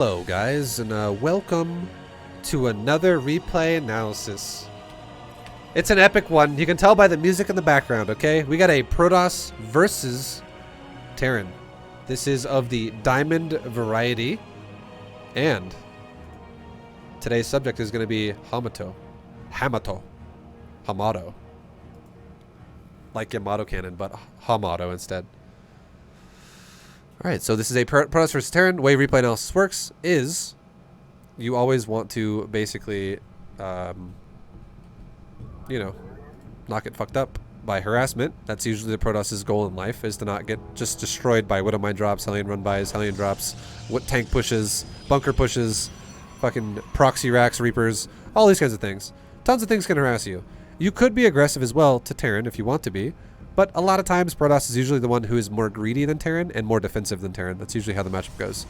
Hello guys, and welcome to another replay analysis. It's an epic one. You can tell by the music in the background, okay? We got a Protoss versus Terran. This is of the Diamond variety, and today's subject is going to be Hamato. Like Yamato cannon, but Hamato instead. Alright, so this is a Protoss versus Terran. The way replay analysis works is you always want to basically, not get fucked up by harassment. That's usually the Protoss's goal in life, is to not get just destroyed by Widow Mine drops, Hellion run-bys, Hellion drops, tank pushes, bunker pushes, fucking proxy racks, Reapers, all these kinds of things. Tons of things can harass you. You could be aggressive as well to Terran if you want to be. But a lot of times, Protoss is usually the one who is more greedy than Terran and more defensive than Terran. That's usually how the matchup goes.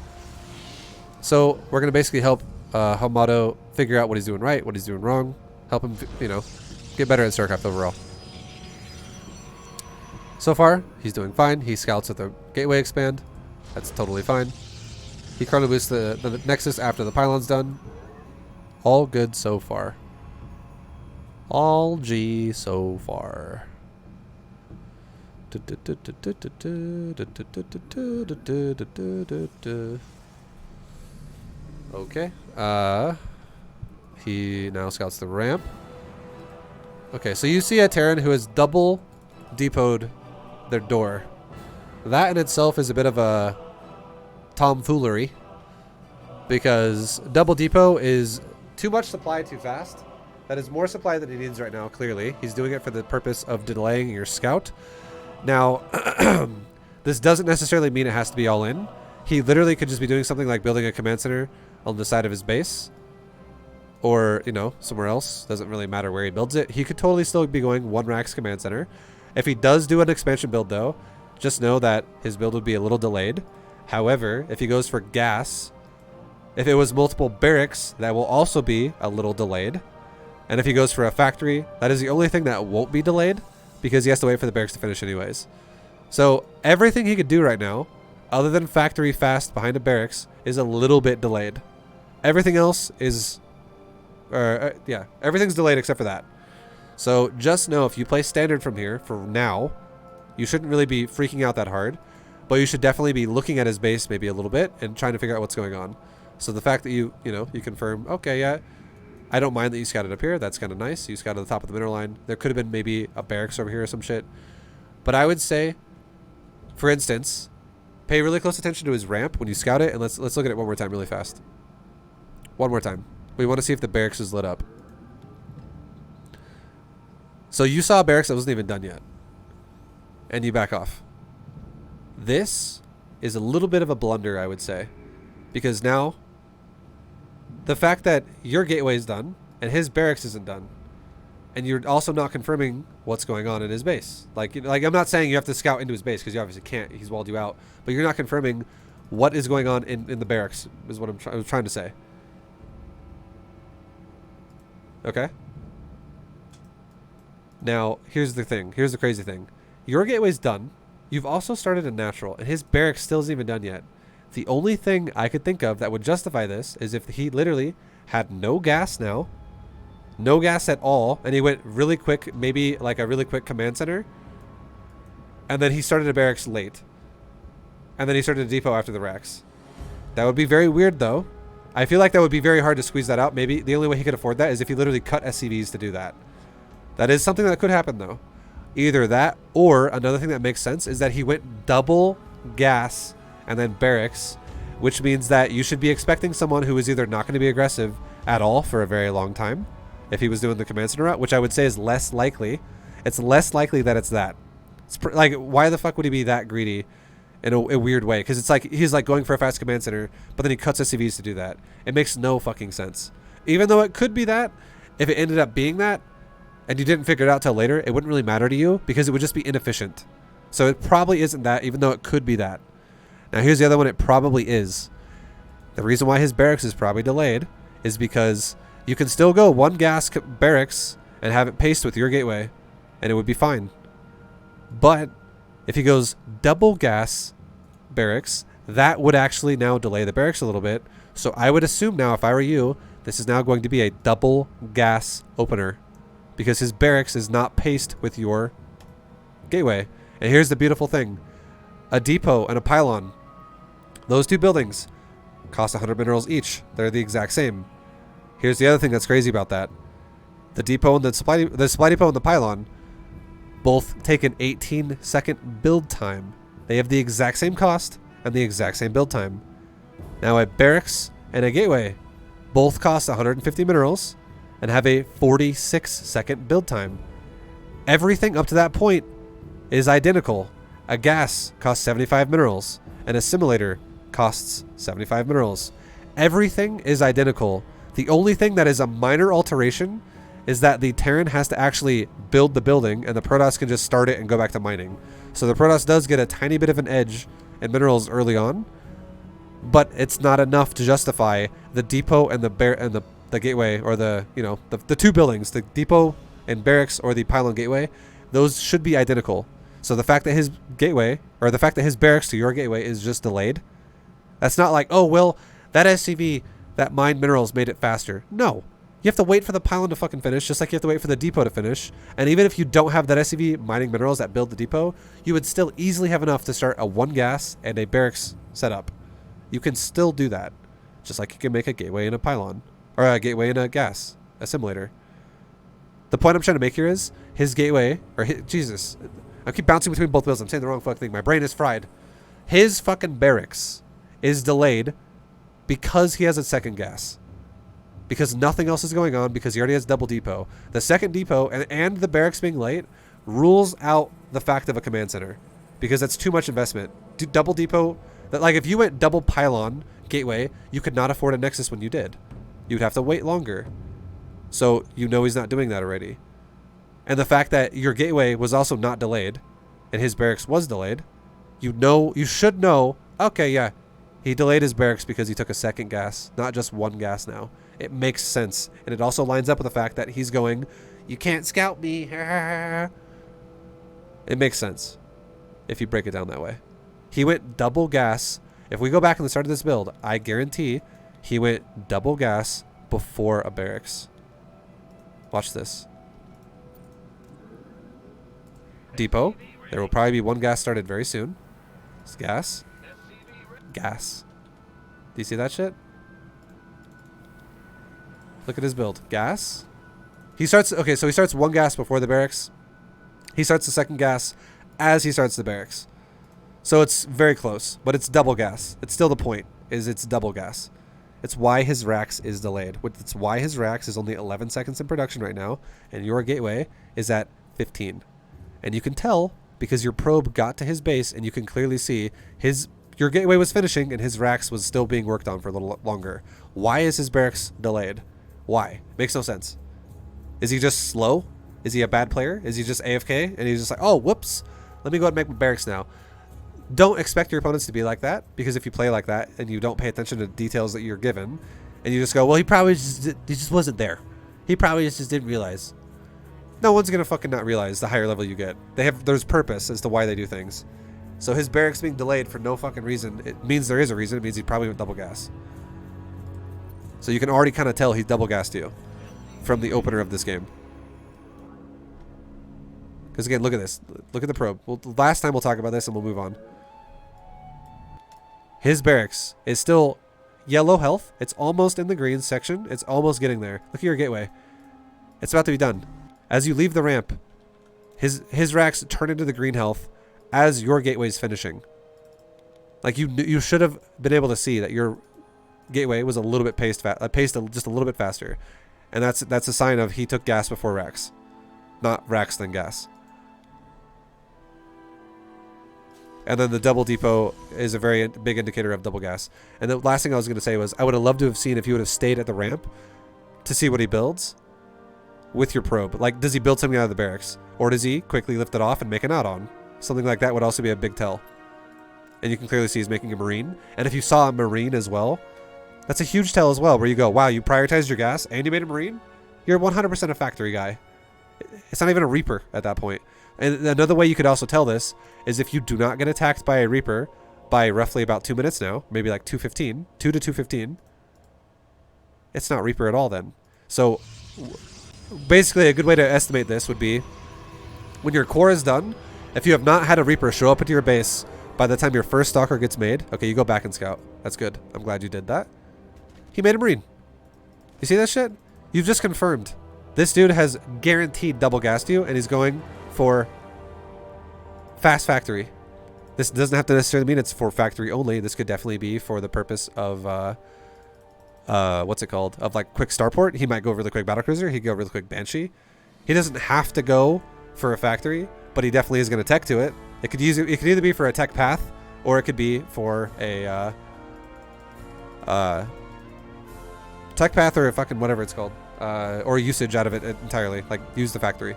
So we're going to basically help Hamato figure out what he's doing right, what he's doing wrong. Help him, get better at StarCraft overall. So far, he's doing fine. He scouts at the Gateway expand. That's totally fine. He chrono boosts the Nexus after the pylon's done. All good so far. All G so far. Okay. He now scouts the ramp. Okay, so you see a Terran who has double depoted their door. That in itself is a bit of a tomfoolery, because double depot is too much supply too fast. That is more supply than he needs right now, clearly. He's doing it for the purpose of delaying your scout. Now, this doesn't necessarily mean it has to be all in. He literally could just be doing something like building a command center on the side of his base. Or, somewhere else. Doesn't really matter where he builds it. He could totally still be going one Rax command center. If he does do an expansion build, though, just know that his build would be a little delayed. However, if he goes for gas, if it was multiple barracks, that will also be a little delayed. And if he goes for a factory, that is the only thing that won't be delayed, because he has to wait for the barracks to finish anyways. So everything he could do right now, other than factory fast behind a barracks, is a little bit delayed. Everything else is, everything's delayed except for that. So just know, if you play standard from here for now, you shouldn't really be freaking out that hard, but you should definitely be looking at his base maybe a little bit and trying to figure out what's going on. So the fact that you confirm, okay, yeah, I don't mind that you scouted up here. That's kind of nice. You scouted the top of the mineral line. There could have been maybe a barracks over here or some shit. But I would say, for instance, pay really close attention to his ramp when you scout it, and let's look at it one more time really fast. One more time. We want to see if the barracks is lit up. So you saw a barracks that wasn't even done yet. And you back off. This is a little bit of a blunder, I would say. Because now, the fact that your gateway is done and his barracks isn't done, and you're also not confirming what's going on in his base. Like I'm not saying you have to scout into his base, because you obviously can't. He's walled you out. But you're not confirming what is going on in the barracks, is what I was trying to say. Okay? Now, here's the thing. Here's the crazy thing. Your gateway's done. You've also started a natural, and his barracks still isn't even done yet. The only thing I could think of that would justify this is if he literally had no gas now, no gas at all, and he went really quick, maybe like a really quick command center, and then he started a barracks late, and then he started a depot after the racks. That would be very weird, though. I feel like that would be very hard to squeeze that out. Maybe the only way he could afford that is if he literally cut SCVs to do that. That is something that could happen, though. Either that, or another thing that makes sense is that he went double gas and then barracks, which means that you should be expecting someone who is either not going to be aggressive at all for a very long time, if he was doing the command center route, which I would say is less likely. It's less likely that it's that. It's like, why the fuck would he be that greedy in a weird way? Because it's like he's like going for a fast command center, but then he cuts SCVs to do that. It makes no fucking sense. Even though it could be that, if it ended up being that, and you didn't figure it out till later, it wouldn't really matter to you, because it would just be inefficient. So it probably isn't that, even though it could be that. Now here's the other one it probably is. The reason why his barracks is probably delayed is because you can still go one gas barracks and have it paced with your gateway, and it would be fine. But if he goes double gas barracks, that would actually now delay the barracks a little bit. So I would assume now, if I were you, this is now going to be a double gas opener because his barracks is not paced with your gateway. And here's the beautiful thing. A depot and a pylon. Those two buildings cost 100 minerals each. They're the exact same. Here's the other thing that's crazy about that. The depot and the supply depot and the pylon both take an 18-second build time. They have the exact same cost and the exact same build time. Now a barracks and a gateway both cost 150 minerals and have a 46-second build time. Everything up to that point is identical. A gas costs 75 minerals and a simulator costs 75 minerals. Everything is identical. The only thing that is a minor alteration is that the Terran has to actually build the building and the Protoss can just start it and go back to mining. So the Protoss does get a tiny bit of an edge in minerals early on, but it's not enough to justify the depot and the gateway, or the two buildings, the depot and barracks or the pylon gateway. Those should be identical. So the fact that his gateway, or the fact that his barracks to your gateway is just delayed, that's not like, oh well, that SCV that mined minerals made it faster. No. You have to wait for the pylon to fucking finish, just like you have to wait for the depot to finish. And even if you don't have that SCV mining minerals that build the depot, you would still easily have enough to start a 1 gas and a barracks setup. You can still do that. Just like you can make a gateway and a pylon. Or a gateway and a gas. A simulator. The point I'm trying to make here is, his gateway, or Jesus. I keep bouncing between both builds. I'm saying the wrong fucking thing. My brain is fried. His fucking barracks is delayed because he has a second gas. Because nothing else is going on, because he already has double depot. The second depot and the barracks being late rules out the fact of a command center, because that's too much investment. Double depot, like if you went double pylon gateway, you could not afford a nexus when you did. You'd have to wait longer. So you know he's not doing that already. And the fact that your gateway was also not delayed and his barracks was delayed, you should know, okay, yeah, he delayed his barracks because he took a second gas, not just 1 gas now. It makes sense. And it also lines up with the fact that he's going, you can't scout me. It makes sense if you break it down that way. He went double gas. If we go back in the start of this build, I guarantee he went double gas before a barracks. Watch this. Depot. There will probably be 1 gas started very soon. It's gas. Gas. Do you see that shit? Look at his build. Gas. He starts, okay, so he starts 1 gas before the barracks. He starts the second gas as he starts the barracks. So it's very close, but it's double gas. It's still the point, is it's double gas. It's why his racks is delayed. It's why his racks is only 11 seconds in production right now, and your gateway is at 15. And you can tell because your probe got to his base, and you can clearly see your gateway was finishing and his racks was still being worked on for a little longer. Why is his barracks delayed? Why? Makes no sense. Is he just slow? Is he a bad player? Is he just AFK? And he's just like, oh, whoops. Let me go ahead and make my barracks now. Don't expect your opponents to be like that, because if you play like that and you don't pay attention to details that you're given, and you just go, well, he just wasn't there. He probably just didn't realize. No one's going to fucking not realize the higher level you get. There's purpose as to why they do things. So his barracks being delayed for no fucking reason, it means there is a reason. It means he probably went double gas. So you can already kind of tell he's double gassed you from the opener of this game. Because again, look at this. Look at the probe. Well, last time we'll talk about this and we'll move on. His barracks is still yellow health. It's almost in the green section. It's almost getting there. Look at your gateway. It's about to be done. As you leave the ramp, his racks turn into the green health as your gateway's finishing. Like you should have been able to see that your gateway was a little bit paced just a little bit faster, and that's a sign of he took gas before racks, not racks then gas. And then the double depot is a very big indicator of double gas. And the last thing I was going to say was I would have loved to have seen if he would have stayed at the ramp to see what he builds with your probe. Like, does he build something out of the barracks, or does he quickly lift it off and make an add-on? Something like that would also be a big tell. And you can clearly see he's making a marine. And if you saw a marine as well, that's a huge tell as well, where you go, wow, you prioritized your gas and you made a marine? You're 100% a factory guy. It's not even a reaper at that point. And another way you could also tell this is if you do not get attacked by a reaper by roughly about 2 minutes now, maybe like 2:15, 2 to 2:15, It's not Reaper at all then. So basically a good way to estimate this would be when your core is done, if you have not had a Reaper show up into your base by the time your first Stalker gets made, okay, you go back and scout. That's good. I'm glad you did that. He made a Marine. You see that shit? You've just confirmed. This dude has guaranteed double gassed you, and he's going for fast factory. This doesn't have to necessarily mean it's for factory only. This could definitely be for the purpose of, what's it called? Of like quick starport. He might go really quick battlecruiser. He'd go really quick banshee. He doesn't have to go for a factory, but he definitely is going to tech to it. It could either be for a tech path, or it could be for a tech path or a fucking whatever it's called, or usage out of it entirely. Like use the factory.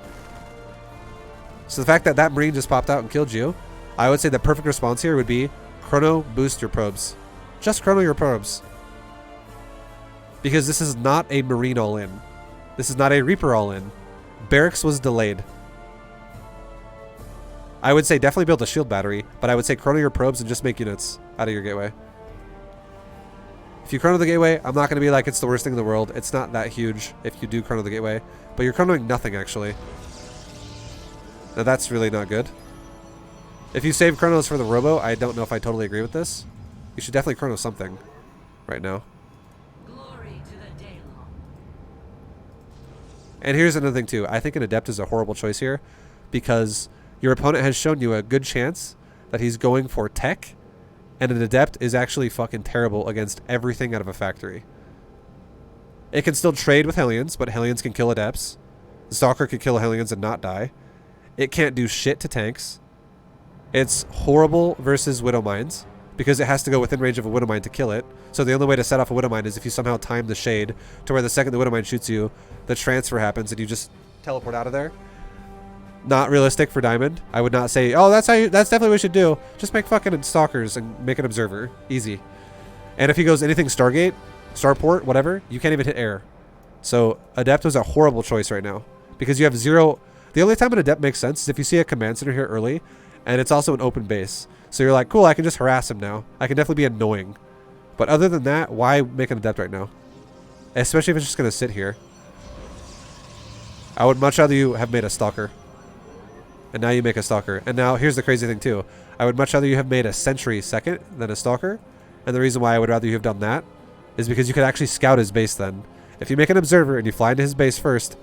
So the fact that that Marine just popped out and killed you, I would say the perfect response here would be chrono boost your probes. Just chrono your probes. Because this is not a Marine all-in. This is not a Reaper all-in. Barracks was delayed. I would say definitely build a shield battery, but I would say chrono your probes and just make units out of your gateway. If you chrono the gateway, I'm not going to be like it's the worst thing in the world. It's not that huge if you do chrono the gateway, but you're chronoing nothing actually. Now that's really not good. If you save chronos for the robo, I don't know if I totally agree with this. You should definitely chrono something right now. Glory to the Daylon. And here's another thing too. I think an Adept is a horrible choice here because your opponent has shown you a good chance that he's going for tech, and an Adept is actually fucking terrible against everything out of a factory. It can still trade with Hellions, but Hellions can kill Adepts. The Stalker could kill Hellions and not die. It can't do shit to tanks. It's horrible versus Widow Mines because it has to go within range of a Widow Mine to kill it. So the only way to set off a Widow Mine is if you somehow time the shade to where the second the Widow Mine shoots you, the transfer happens and you just teleport out of there. Not realistic for Diamond. I would not say, oh, that's definitely what we should do. Just make fucking Stalkers and make an Observer. Easy. And if he goes anything Stargate, Starport, whatever, you can't even hit air. So Adept was a horrible choice right now because you have zero. The only time an Adept makes sense is if you see a command center here early and it's also an open base. So you're like, cool, I can just harass him now. I can definitely be annoying. But other than that, why make an Adept right now? Especially if it's just going to sit here. I would much rather you have made a Stalker. And now you make a Stalker. And now here's the crazy thing too. I would much rather you have made a Sentry second than a Stalker. And the reason why I would rather you have done that is because you could actually scout his base then. If you make an Observer and you fly into his base first,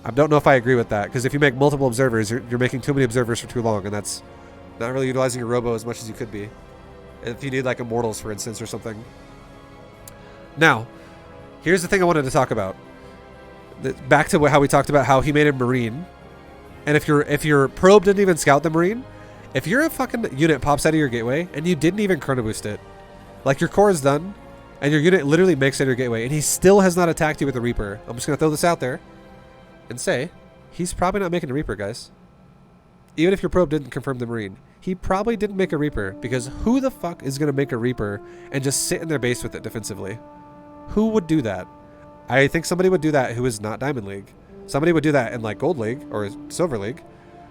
I don't know if I agree with that. Because if you make multiple Observers, you're making too many Observers for too long. And that's not really utilizing your robo as much as you could be. If you need like Immortals, for instance, or something. Now, here's the thing I wanted to talk about. Back to how we talked about how he made a Marine. And if your probe didn't even scout the Marine, if your fucking unit pops out of your gateway and you didn't even chrono boost it, like your core is done, and your unit literally makes it your gateway, and he still has not attacked you with a Reaper, I'm just gonna throw this out there and say he's probably not making a Reaper, guys. Even if your probe didn't confirm the Marine, he probably didn't make a Reaper because who the fuck is gonna make a Reaper and just sit in their base with it defensively? Who would do that? I think somebody would do that who is not Diamond League. Somebody would do that in like Gold League or Silver League,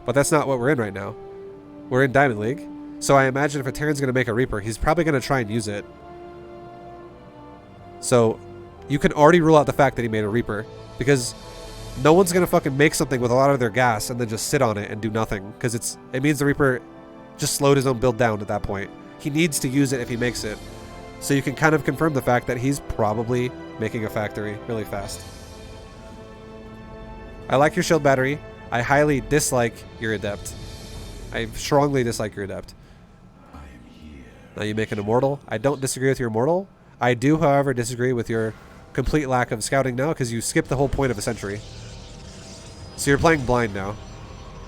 but that's not what we're in right now. We're in Diamond League. So I imagine if a Terran's going to make a Reaper, he's probably going to try and use it. So you can already rule out the fact that he made a Reaper because no one's going to fucking make something with a lot of their gas and then just sit on it and do nothing because it means the Reaper just slowed his own build down at that point. He needs to use it if he makes it. So you can kind of confirm the fact that he's probably making a factory really fast. I like your shield battery. I highly dislike your Adept. I strongly dislike your Adept. Now you make an Immortal. I don't disagree with your Immortal. I do, however, disagree with your complete lack of scouting now because you skipped the whole point of a Sentry. So you're playing blind now.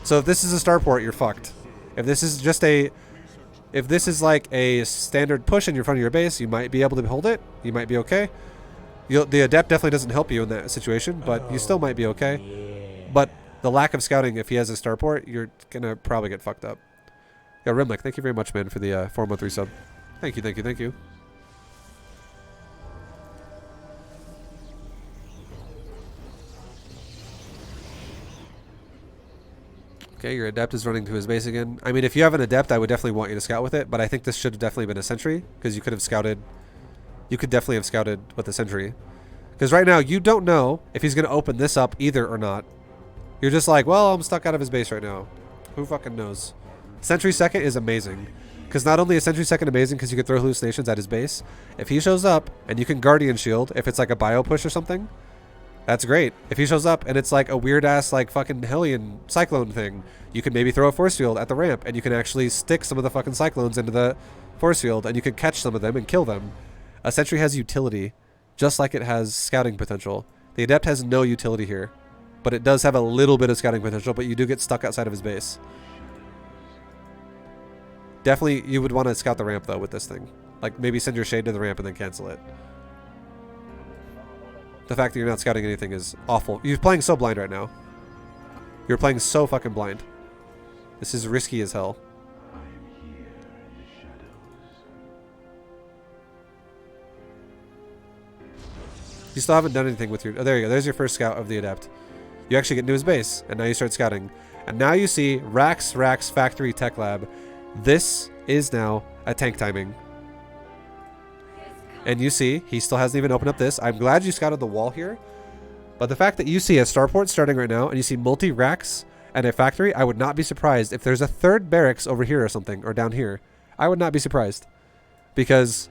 So if this is a Starport, you're fucked. If this is just if this is like a standard push in front of your base, you might be able to hold it. You might be okay. The Adept definitely doesn't help you in that situation, but you still might be okay. Yeah. But the lack of scouting, if he has a Starport, you're going to probably get fucked up. Yeah, Rimlick, thank you very much, man, for the 4-month resub. Thank you, thank you, thank you. Okay, your Adept is running to his base again. I mean, if you have an Adept, I would definitely want you to scout with it, but I think this should have definitely been a Sentry, because you could have scouted. You could definitely have scouted with a Sentry. Because right now, you don't know if he's going to open this up either or not. You're just like, well, I'm stuck out of his base right now. Who fucking knows? Sentry Second is amazing. Because not only is Sentry Second amazing because you can throw hallucinations at his base, if he shows up and you can Guardian Shield, if it's like a bio push or something, that's great. If he shows up and it's like a weird ass like fucking Hellion Cyclone thing, you can maybe throw a force field at the ramp and you can actually stick some of the fucking Cyclones into the force field and you can catch some of them and kill them. A Sentry has utility, just like it has scouting potential. The Adept has no utility here, but it does have a little bit of scouting potential, but you do get stuck outside of his base. Definitely, you would want to scout the ramp, though, with this thing. Like, maybe send your Shade to the ramp and then cancel it. The fact that you're not scouting anything is awful. You're playing so blind right now. You're playing so fucking blind. This is risky as hell. You still haven't done anything with your... Oh, there you go. There's your first scout of the Adept. You actually get into his base, and now you start scouting. And now you see Rax Factory Tech Lab. This is now a tank timing. And you see, he still hasn't even opened up this. I'm glad you scouted the wall here. But the fact that you see a starport starting right now, and you see multi-racks and a factory, I would not be surprised if there's a third barracks over here or something, or down here. I would not be surprised. Because...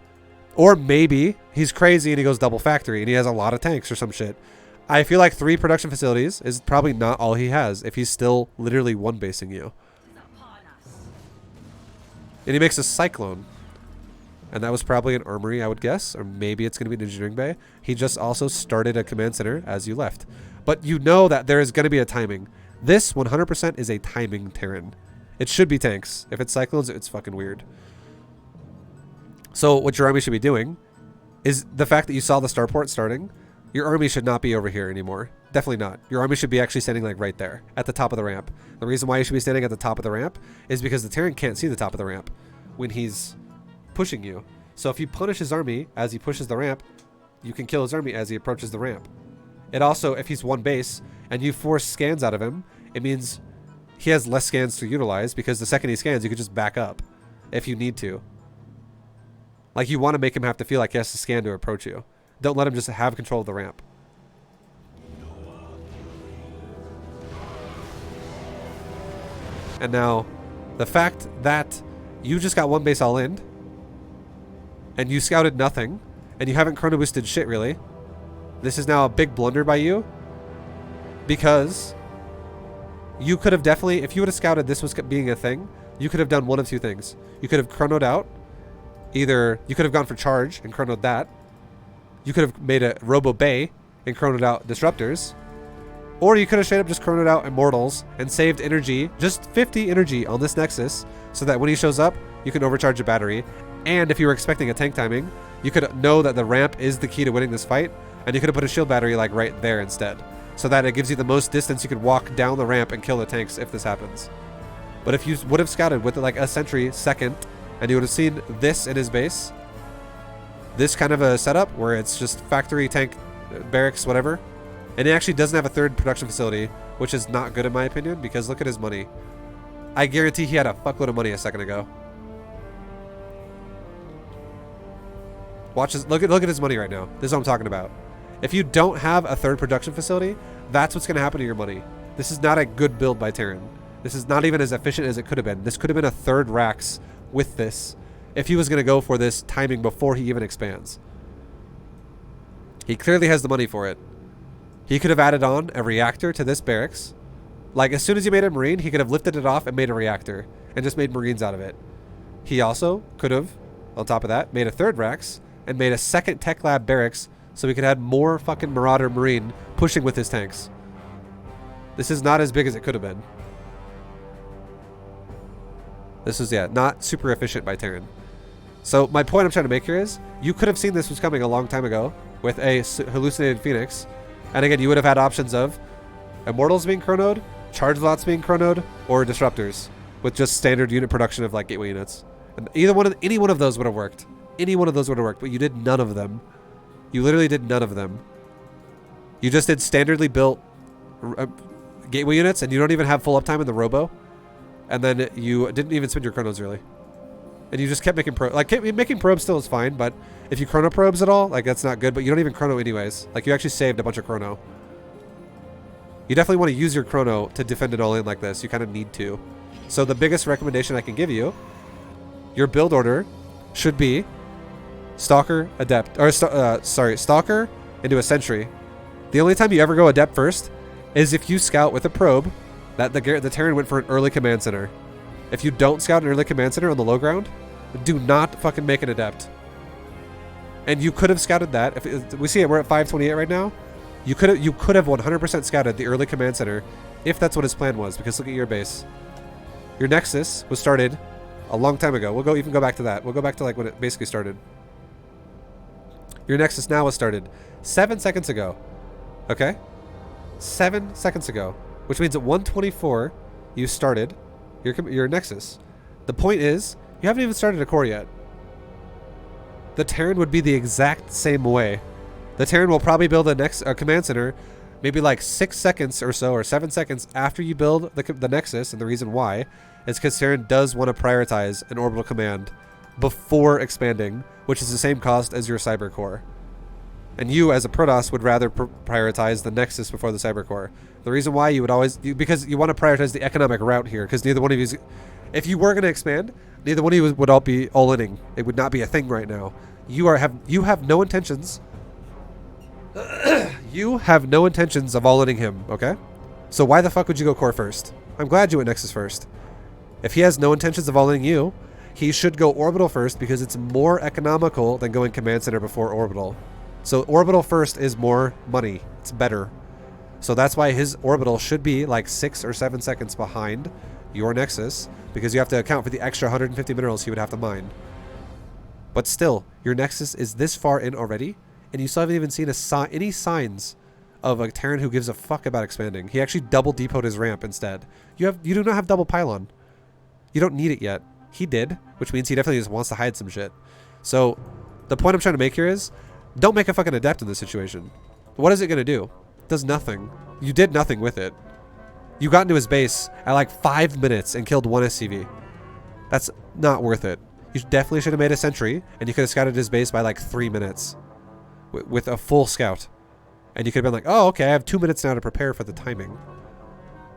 Or maybe he's crazy and he goes double factory and he has a lot of tanks or some shit. I feel like 3 production facilities is probably not all he has if he's still literally one-basing you. And he makes a Cyclone. And that was probably an armory, I would guess. Or maybe it's going to be an engineering bay. He just also started a command center as you left. But you know that there is going to be a timing. This 100% is a timing Terran. It should be tanks. If it's Cyclones, it's fucking weird. So what your army should be doing is the fact that you saw the starport starting. Your army should not be over here anymore. Definitely not. Your army should be actually standing like right there at the top of the ramp. The reason why you should be standing at the top of the ramp is because the Terran can't see the top of the ramp when he's pushing you. So if you punish his army as he pushes the ramp, you can kill his army as he approaches the ramp. It also, if he's one base and you force scans out of him, it means he has less scans to utilize because the second he scans, you can just back up if you need to. Like, you want to make him have to feel like he has to scan to approach you. Don't let him just have control of the ramp. And now, the fact that you just got one base all in, and you scouted nothing, and you haven't chrono boosted shit really, this is now a big blunder by you. Because you could have definitely, if you would have scouted this was being a thing, you could have done one of two things. You could have chronoed out. Either you could have gone for charge and chronoed that. You could have made a Robo Bay and chronoed out Disruptors. Or you could have straight up just chronoed out Immortals and saved energy, just 50 energy on this Nexus, so that when he shows up, you can overcharge a battery. And if you were expecting a tank timing, you could know that the ramp is the key to winning this fight, and you could have put a shield battery like right there instead. So that it gives you the most distance you could walk down the ramp and kill the tanks if this happens. But if you would have scouted with like a sentry second, and you would have seen this in his base, this kind of a setup where it's just factory, tank, barracks, whatever, and he actually doesn't have a third production facility, which is not good in my opinion, because look at his money. I guarantee he had a fuckload of money a second ago. Watch his, look at his money right now. This is what I'm talking about. If you don't have a third production facility, that's what's going to happen to your money. This is not a good build by Terran. This is not even as efficient as it could have been. This could have been a third Rax with this if he was going to go for this timing before he even expands. He clearly has the money for it. He could have added on a reactor to this barracks. Like, as soon as he made a Marine, he could have lifted it off and made a reactor and just made Marines out of it. He also could have, on top of that, made a third Rax and made a second Tech Lab barracks so we could add more fucking Marauder Marine pushing with his tanks. This is not as big as it could have been. This is, yeah, not super efficient by Terran. So my point I'm trying to make here is, you could have seen this was coming a long time ago with a hallucinated Phoenix. And again, you would have had options of Immortals being chronoed, Charge Lots being chronoed, or Disruptors with just standard unit production of like gateway units. And any one of those would have worked. Any one of those would have worked, but you did none of them. You literally did none of them. You just did standardly built gateway units, and you don't even have full uptime in the Robo. And then you didn't even spend your chronos really. And you just kept making probes. Like, making probes still is fine, but if you chrono probes at all, like, that's not good. But you don't even chrono anyways. Like, you actually saved a bunch of chrono. You definitely want to use your chrono to defend it all in like this. You kind of need to. So the biggest recommendation I can give you, your build order should be Stalker, Adept, or Stalker into a Sentry. The only time you ever go Adept first is if you scout with a probe that the Terran went for an early command center. If you don't scout an early command center on the low ground, do not fucking make an Adept. And you could have scouted that. If we see it, we're at 528 right now. You could have 100% scouted the early command center if that's what his plan was. Because look at your base. Your Nexus was started a long time ago. We'll even go back to that. We'll go back to like when it basically started. Your Nexus now was started 7 seconds ago. Okay? 7 seconds ago. Which means at 124 you started your Nexus. The point is, you haven't even started a core yet. The Terran would be the exact same way. The Terran will probably build a command center maybe like 6 seconds or so, or 7 seconds after you build the Nexus, and the reason why is because Terran does want to prioritize an orbital command before expanding, which is the same cost as your Cyber Core. And you, as a Protoss, would rather prioritize the Nexus before the Cyber Core. The reason why you would always... because you want to prioritize the economic route here, because neither one of you... If you were going to expand, neither one of you would all be all-inning. It would not be a thing right now. You have no intentions... you have no intentions of all-inning him, okay? So why the fuck would you go core first? I'm glad you went Nexus first. If he has no intentions of all-inning you, he should go orbital first because it's more economical than going command center before orbital. So orbital first is more money. It's better. So that's why his orbital should be like 6 or 7 seconds behind your Nexus, because you have to account for the extra 150 minerals he would have to mine. But still, your Nexus is this far in already, and you still haven't even seen any signs of a Terran who gives a fuck about expanding. He actually double depoted his ramp instead. You do not have double pylon. You don't need it yet. He did, which means he definitely just wants to hide some shit. So the point I'm trying to make here is, don't make a fucking Adept in this situation. What is it going to do? It does nothing. You did nothing with it. You got into his base at like 5 minutes and killed 1 SCV. That's not worth it. You definitely should have made a sentry, and you could have scouted his base by like 3 minutes. With a full scout. And you could have been like, oh, okay, I have 2 minutes now to prepare for the timing.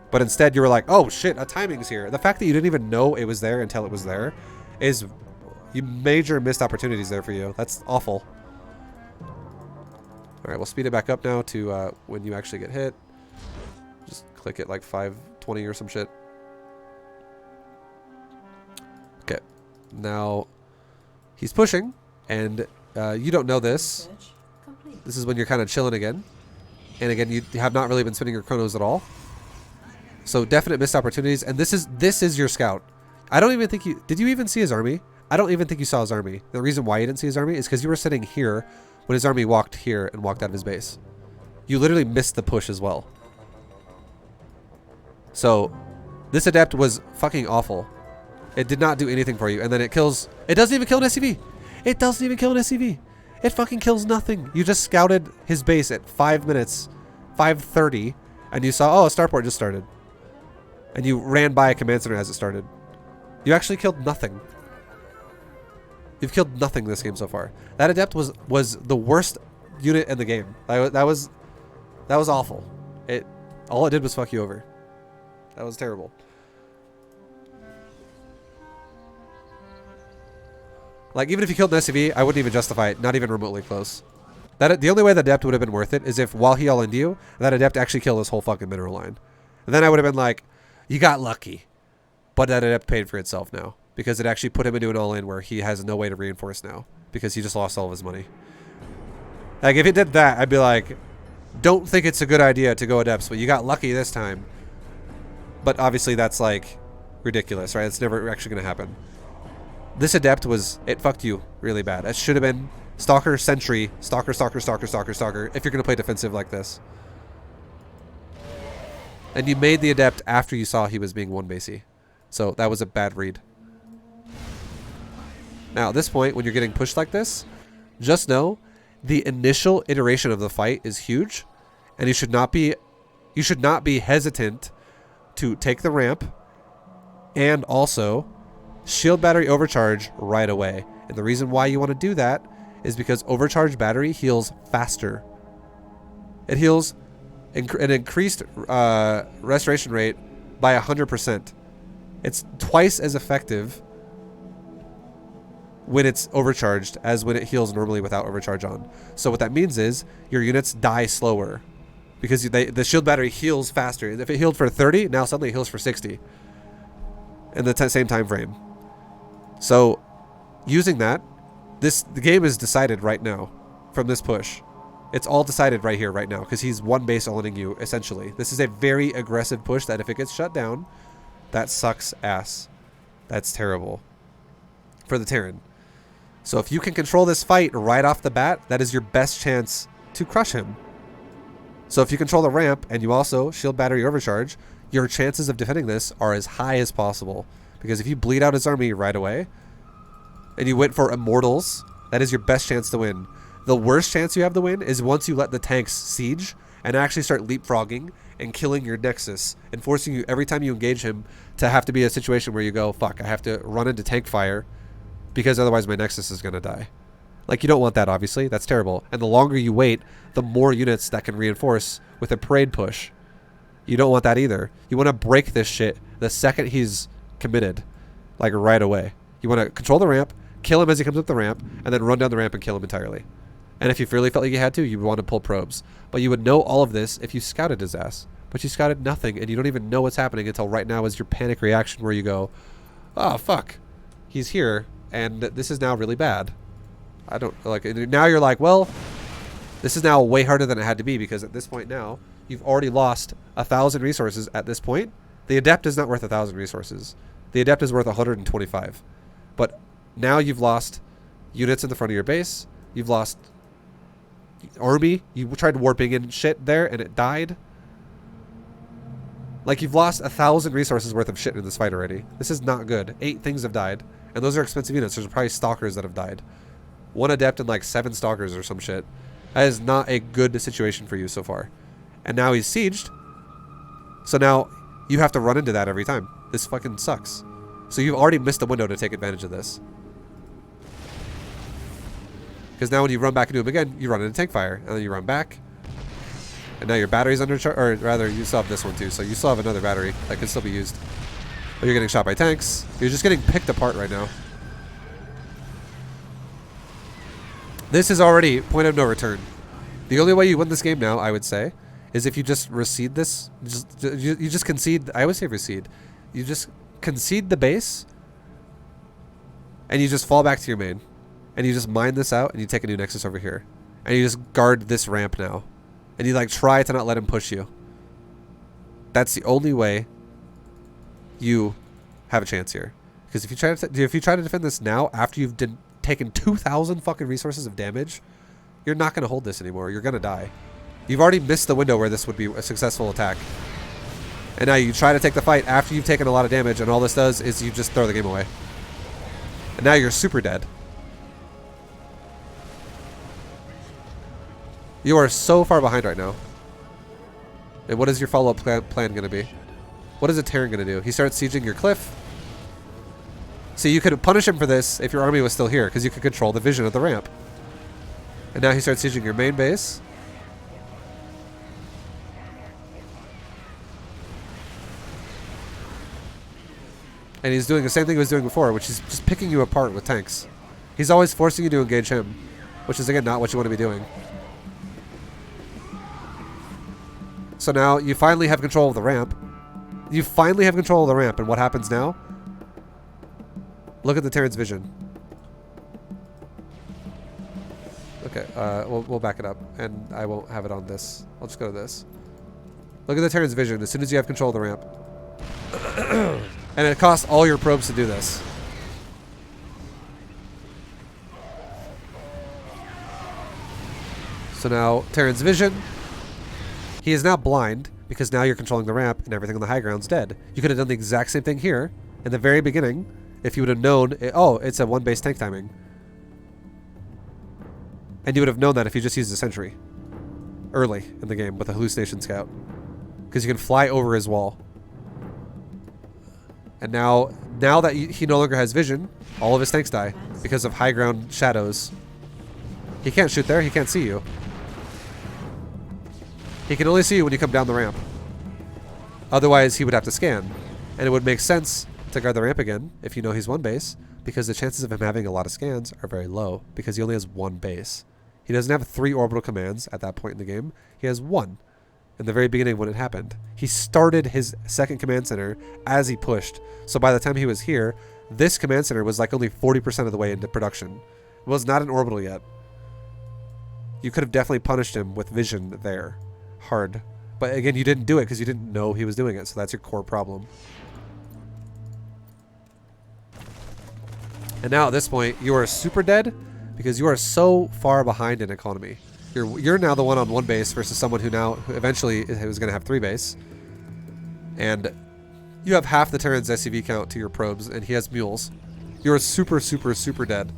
But instead you were like, oh shit, a timing's here. The fact that you didn't even know it was there until it was there is major missed opportunities there for you. That's awful. Alright, we'll speed it back up now to when you actually get hit. Just click it like 520 or some shit. Okay. Now, he's pushing, and you don't know this. This is when you're kind of chilling again. And again, you have not really been spending your chronos at all. So definite missed opportunities. And this is your scout. I don't even think you... Did you even see his army? I don't even think you saw his army. The reason why you didn't see his army is because you were sitting here when his army walked here and walked out of his base. You literally missed the push as well. So this Adept was fucking awful. It did not do anything for you. And then it kills... It doesn't even kill an SCV. It doesn't even kill an SCV. It fucking kills nothing. You just scouted his base at 5 minutes, 5:30, and you saw, oh, a starport just started. And you ran by a command center as it started. You actually killed nothing. You've killed nothing this game so far. That Adept was the worst unit in the game. That was awful. All it did was fuck you over. That was terrible. Like, even if you killed an SCV, I wouldn't even justify it. Not even remotely close. The only way the Adept would have been worth it is if, while he all-in'd you, that Adept actually killed his whole fucking mineral line. And then I would have been like, you got lucky. But that Adept paid for itself now. Because it actually put him into an all-in where he has no way to reinforce now. Because he just lost all of his money. Like, if it did that, I'd be like, don't think it's a good idea to go Adepts, but you got lucky this time. But obviously that's, like, ridiculous, right? It's never actually going to happen. This Adept it fucked you really bad. It should have been Stalker, Sentry, Stalker, Stalker, Stalker, Stalker, Stalker, if you're going to play defensive like this. And you made the Adept after you saw he was being one basey. So that was a bad read. Now at this point, when you're getting pushed like this, just know the initial iteration of the fight is huge, and you should not be hesitant to take the ramp and also shield battery overcharge right away. And the reason why you want to do that is because overcharged battery heals faster. It heals an increased restoration rate by 100%. It's twice as effective when it's overcharged as when it heals normally without overcharge on. So what that means is your units die slower because the shield battery heals faster. If it healed for 30, now suddenly it heals for 60 in the same time frame. So using that, the game is decided right now from this push. It's all decided right here, right now, because he's one base owning you, essentially. This is a very aggressive push that if it gets shut down, that sucks ass. That's terrible for the Terran. So if you can control this fight right off the bat, that is your best chance to crush him. So if you control the ramp and you also shield battery overcharge, your chances of defending this are as high as possible. Because if you bleed out his army right away, and you went for immortals, that is your best chance to win. The worst chance you have to win is once you let the tanks siege and actually start leapfrogging and killing your Nexus and forcing you every time you engage him to have to be a situation where you go, fuck, I have to run into tank fire because otherwise my Nexus is going to die. Like, you don't want that, obviously. That's terrible. And the longer you wait, the more units that can reinforce with a parade push. You don't want that either. You want to break this shit the second he's committed, like right away. You want to control the ramp, kill him as he comes up the ramp, and then run down the ramp and kill him entirely. And if you really felt like you had to, you would want to pull probes. But you would know all of this if you scouted his ass. But you scouted nothing, and you don't even know what's happening until right now is your panic reaction where you go, oh, fuck, he's here, and this is now really bad. I don't, like, now you're like, well, this is now way harder than it had to be, because at this point now, you've already lost 1,000 resources at this point. The Adept is not worth 1,000 resources. The Adept is worth 125. But now you've lost units in the front of your base. You've lost army. You tried warping in shit there and it died. Like, you've lost 1,000 resources worth of shit in this fight already. This is not good. 8 things have died. And those are expensive units. There's probably stalkers that have died. 1 adept and like 7 stalkers or some shit. That is not a good situation for you so far. And now he's sieged. So now you have to run into that every time. This fucking sucks. So you've already missed the window to take advantage of this. Because now when you run back into him again, you run into tank fire. And then you run back. And now your battery's under charge. Or rather, you still have this one too. So you still have another battery that can still be used. But you're getting shot by tanks. You're just getting picked apart right now. This is already point of no return. The only way you win this game now, I would say, is if you just recede this. You just concede. I always say recede. You just concede the base. And you just fall back to your main. And you just mine this out and you take a new Nexus over here. And you just guard this ramp now. And you like try to not let him push you. That's the only way you have a chance here. Because if you try to defend this now after you've taken 2,000 fucking resources of damage, you're not going to hold this anymore. You're going to die. You've already missed the window where this would be a successful attack. And now you try to take the fight after you've taken a lot of damage, and all this does is you just throw the game away. And now you're super dead. You are so far behind right now. And what is your follow-up plan going to be? What is a Terran going to do? He starts sieging your cliff. See, you could punish him for this if your army was still here, because you could control the vision of the ramp. And now he starts sieging your main base. And he's doing the same thing he was doing before, which is just picking you apart with tanks. He's always forcing you to engage him, which is, again, not what you want to be doing. So now you finally have control of the ramp. You finally have control of the ramp, and what happens now? Look at the Terran's vision. Okay, we'll back it up, and I won't have it on this. I'll just go to this. Look at the Terran's vision as soon as you have control of the ramp. And it costs all your probes to do this. So now, Terran's vision. He is now blind, because now you're controlling the ramp, and everything on the high ground's dead. You could have done the exact same thing here, in the very beginning, if you would have known, oh, it's a one-base tank timing. And you would have known that if you just used a sentry early in the game with a hallucination scout. Because you can fly over his wall. And now Now that he no longer has vision, all of his tanks die because of high ground shadows. He can't shoot there. He can't see you. He can only see you when you come down the ramp. Otherwise, he would have to scan. And it would make sense to guard the ramp again if you know he's one base, because the chances of him having a lot of scans are very low because he only has one base. He doesn't have 3 orbital commands at that point in the game. He has 1 in the very beginning when it happened. He started his second command center as he pushed. So by the time he was here, this command center was like only 40% of the way into production. It was not an orbital yet. You could have definitely punished him with vision there. Hard. But again, you didn't do it because you didn't know he was doing it. So that's your core problem. And now at this point, you are super dead because you are so far behind in economy. You're now the one on 1 base versus someone who eventually is going to have 3 base. And you have half the Terran's SCV count to your probes, and he has mules. You're super, super, super dead.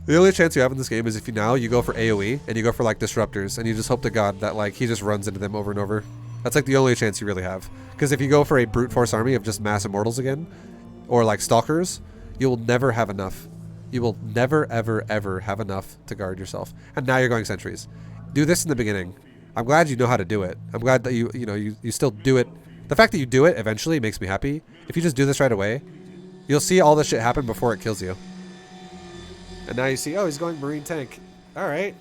The only chance you have in this game is if you go for AoE and you go for like disruptors and you just hope to God that like he just runs into them over and over. That's like the only chance you really have. Because if you go for a brute force army of just mass immortals again, or like stalkers, you will never have enough. You will never, ever, ever have enough to guard yourself. And now you're going sentries. Do this in the beginning. I'm glad you know how to do it. I'm glad that you still do it. The fact that you do it eventually makes me happy. If you just do this right away, you'll see all this shit happen before it kills you. And now you see, oh, he's going Marine Tank. All right.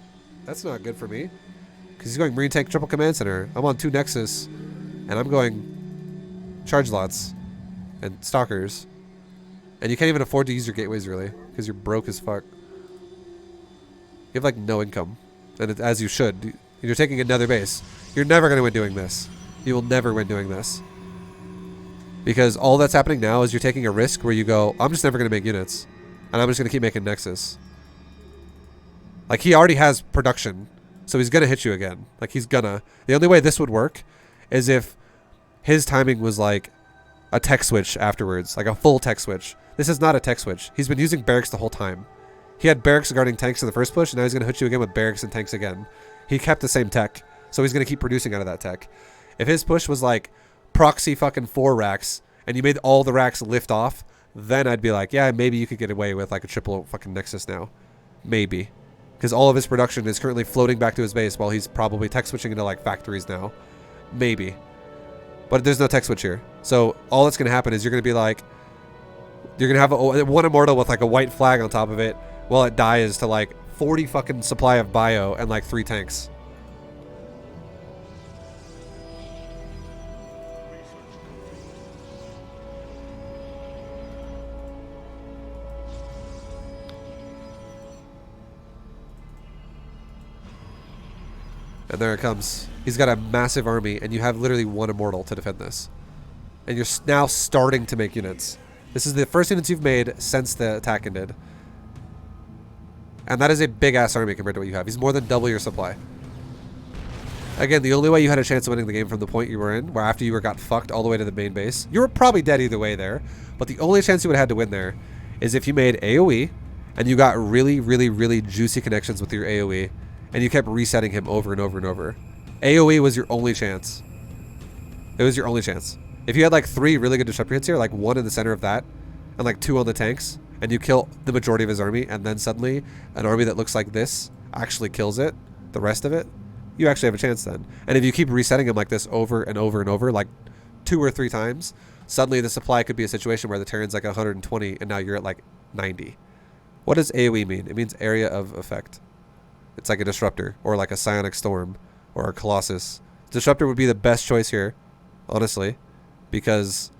That's not good for me. Because he's going Marine Tank Triple Command Center. I'm on 2 Nexus. And I'm going Charge Lots. And Stalkers. And you can't even afford to use your gateways, really. Because you're broke as fuck. You have, like, no income. And as you should. You're taking another base. You're never going to win doing this. You will never win doing this. Because all that's happening now is you're taking a risk where you go, I'm just never going to make units. And I'm just going to keep making Nexus. Like, he already has production. So he's going to hit you again. Like, he's gonna. The only way this would work is if his timing was like a tech switch afterwards. Like a full tech switch. This is not a tech switch. He's been using barracks the whole time. He had barracks guarding tanks in the first push, and now he's going to hit you again with barracks and tanks again. He kept the same tech. So he's going to keep producing out of that tech. If his push was like proxy fucking 4 racks, and you made all the racks lift off, then I'd be like, yeah, maybe you could get away with like a triple fucking Nexus now. Maybe. Because all of his production is currently floating back to his base while he's probably tech switching into like factories now. Maybe. But there's no tech switch here. So all that's going to happen is you're going to be like, you're going to have one immortal with like a white flag on top of it while it dies to like 40 fucking supply of bio and like 3 tanks. And there it comes. He's got a massive army, and you have literally 1 immortal to defend this. And you're now starting to make units. This is the first units you've made since the attack ended. And that is a big-ass army compared to what you have. He's more than double your supply. Again, the only way you had a chance of winning the game from the point you were in, where after you got fucked all the way to the main base, you were probably dead either way there, but the only chance you would have had to win there is if you made AoE, and you got really, really, really juicy connections with your AoE, and you kept resetting him over and over and over. AoE was your only chance. It was your only chance. If you had like 3 really good disruptor hits here, like 1 in the center of that, and like 2 on the tanks, and you kill the majority of his army, and then suddenly an army that looks like this actually kills it, the rest of it, you actually have a chance then. And if you keep resetting him like this over and over and over, like 2 or 3 times, suddenly the supply could be a situation where the Terran's like 120, and now you're at like 90. What does AoE mean? It means area of effect. It's like a disruptor, or like a psionic storm, or a colossus. Disruptor would be the best choice here, honestly, because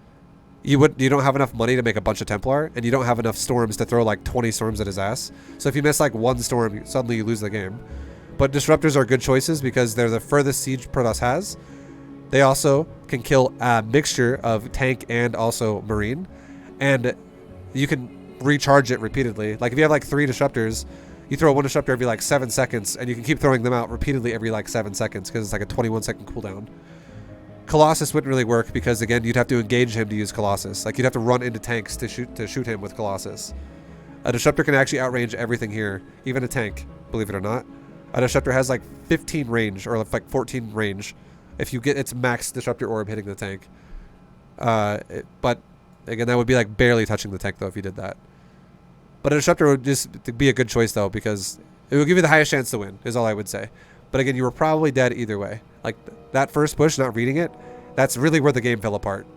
you don't have enough money to make a bunch of Templar, and you don't have enough storms to throw like 20 storms at his ass. So if you miss like 1 storm, suddenly you lose the game. But disruptors are good choices because they're the furthest siege Protoss has. They also can kill a mixture of tank and also marine, and you can recharge it repeatedly. Like if you have like 3 disruptors, you throw 1 disruptor every like 7 seconds, and you can keep throwing them out repeatedly every like 7 seconds because it's like a 21-second cooldown. Colossus wouldn't really work because, again, you'd have to engage him to use Colossus. Like, you'd have to run into tanks to shoot him with Colossus. A disruptor can actually outrange everything here, even a tank, believe it or not. A disruptor has like 15 range, or like 14 range. if you get its max disruptor orb hitting the tank. But again, that would be like barely touching the tank though if you did that. But a disruptor would just be a good choice though, because it will give you the highest chance to win, is all I would say. But again, you were probably dead either way. Like that first push, not reading it, that's really where the game fell apart.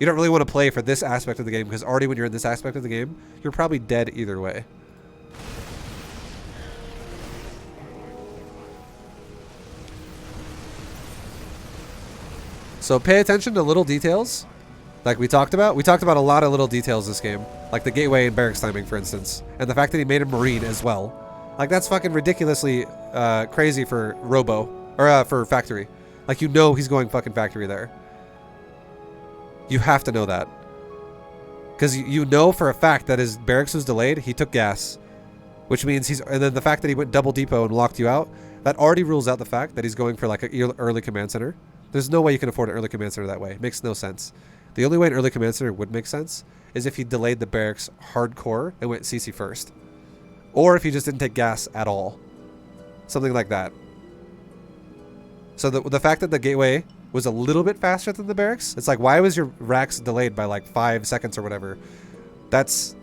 You don't really want to play for this aspect of the game, because already when you're in this aspect of the game, you're probably dead either way. So pay attention to little details, like we talked about. We talked about a lot of little details this game, like the gateway and barracks timing, for instance, and the fact that he made a marine as well. Like that's fucking ridiculously crazy for Robo, or for factory. Like, you know he's going fucking factory there. You have to know that. Because you know for a fact that his barracks was delayed, he took gas. Which means and then the fact that he went double depot and locked you out, that already rules out the fact that he's going for like an early command center. There's no way you can afford an early command center that way. It makes no sense. The only way an early command center would make sense is if he delayed the barracks hardcore and went CC first. Or if he just didn't take gas at all. Something like that. So the fact that the gateway was a little bit faster than the barracks, it's like, why was your racks delayed by like 5 seconds or whatever? That's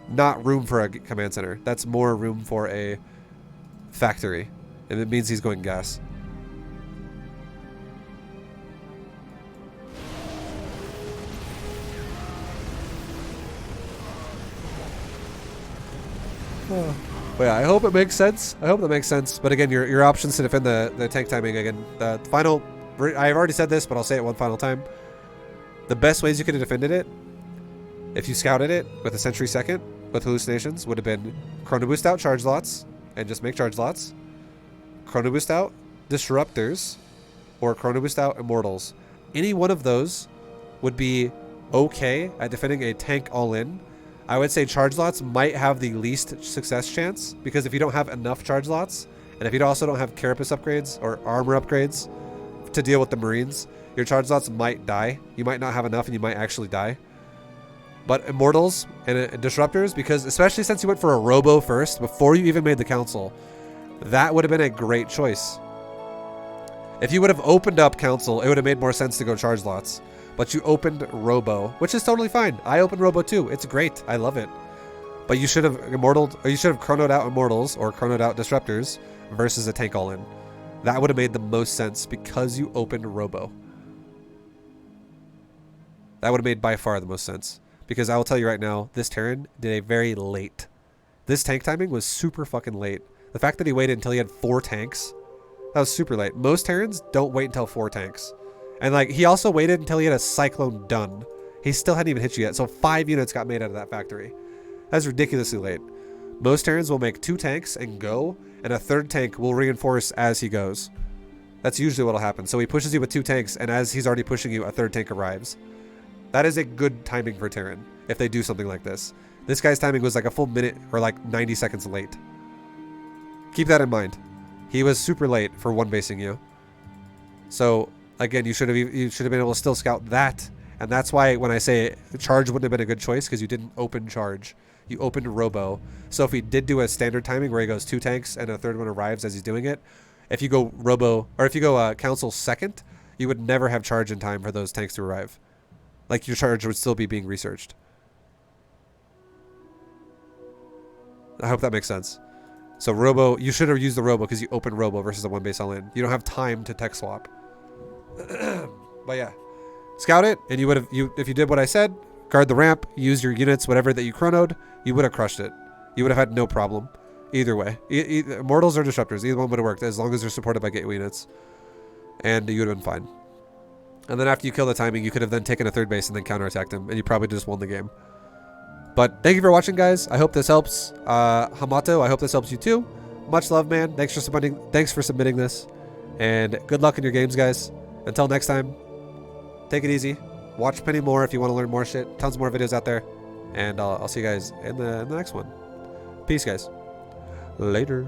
not room for a command center. That's more room for a factory. And it means he's going gas. But yeah, I hope it makes sense. I hope that makes sense. But again, your options to defend the tank timing, again, the final, I've already said this, but I'll say it one final time. The best ways you could have defended it, if you scouted it with a sentry second, with hallucinations, would have been chrono boost out charge lots, and just make charge lots. Chrono boost out disruptors, or chrono boost out immortals. Any one of those would be okay at defending a tank all-in. I would say charge lots might have the least success chance, because if you don't have enough charge lots, and if you also don't have carapace upgrades or armor upgrades to deal with the marines, your charge lots might die. You might not have enough and you might actually die. But immortals and disruptors, because especially since you went for a robo first before you even made the council, that would have been a great choice. If you would have opened up council, it would have made more sense to go charge lots. But you opened Robo, which is totally fine. I opened Robo too. It's great. I love it. But you should have chronoed out immortals or chronoed out disruptors versus a tank all in. That would have made the most sense because you opened Robo. That would have made by far the most sense. Because I will tell you right now, this Terran did a very late. This tank timing was super fucking late. The fact that he waited until he had 4 tanks, that was super late. Most Terrans don't wait until 4 tanks. And like, he also waited until he had a cyclone done. He still hadn't even hit you yet. So 5 units got made out of that factory. That's ridiculously late. Most Terrans will make 2 tanks and go, and a 3rd tank will reinforce as he goes. That's usually what will happen. So he pushes you with 2 tanks, and as he's already pushing you, a 3rd tank arrives. That is a good timing for Terran, if they do something like this. This guy's timing was like a full minute or like 90 seconds late. Keep that in mind. He was super late for one basing you. So again, you should have been able to still scout that, and that's why when I say charge wouldn't have been a good choice, because you didn't open charge, you opened Robo. So if he did do a standard timing where he goes 2 tanks and a 3rd one arrives as he's doing it, if you go Robo or if you go council second, you would never have charge in time for those tanks to arrive. Like, your charge would still be being researched. I hope that makes sense. So Robo, you should have used the Robo because you opened Robo versus a 1 base all in. You don't have time to tech swap. But yeah, scout it, and if you did what I said, guard the ramp, use your units, whatever that you chronoed, you would have crushed it. You would have had no problem either way. Immortals or disruptors, either one would have worked as long as they're supported by gateway units, and you would have been fine. And then after you kill the timing, you could have then taken a 3rd base and then counterattacked him, and you probably just won the game. But thank you for watching, guys. I hope this helps. Hamato, I hope this helps you too. Much love, man. Thanks for submitting this, and good luck in your games, guys. Until next time, take it easy. Watch plenty more if you want to learn more shit. Tons more videos out there. And I'll see you guys in the next one. Peace, guys. Later.